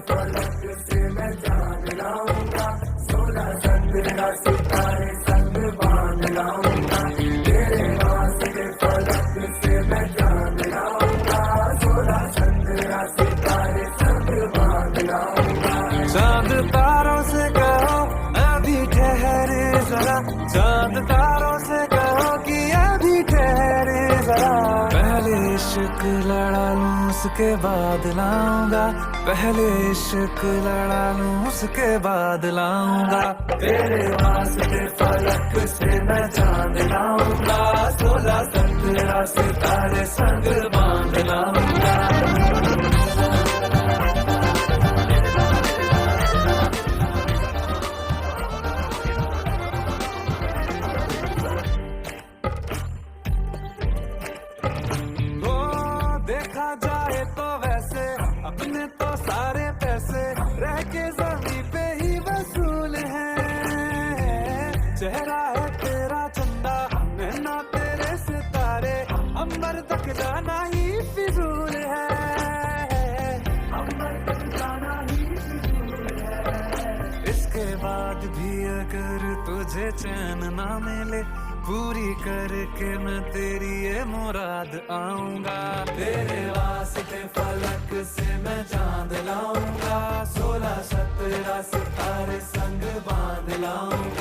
फलक से मैं चांद लाऊंगा, 16 17 सितारे संग बांध लाऊंगा। तेरे वास्ते फलक से मैं चांद लाऊंगा, 16 17 सितारे संग बांध लाऊंगा। चांद तारों से कहो अभी ठहरे जरा, चांद तारों से कहो कि अभी ठहरे जरा। पहले इश्क लड़ा लूं उसके बाद लाऊंगा, पहले इश्क लड़ा लूं उसके बाद लाऊंगा। तेरे वास्ते फलक से मैं चांद लाऊंगा, 16 17 सितारे संग बांध लाऊंगा। देखा जाए तो वैसे अपने तो सारे पैसे रह के जमीन पे ही वसूल है। चेहरा है तेरा चंदा, नैना तेरे सितारे, अंबर तक जाना ही फिजूल है, अंबर तक जाना ही फिजूल है। इसके बाद भी अगर तुझे चैन ना मिले, पूरी करके मैं तेरी ये मुराद आऊंगा। तेरे वास्ते फलक से मैं चांद लाऊंगा, 16 17 सितारे संग बांध लाऊंगा।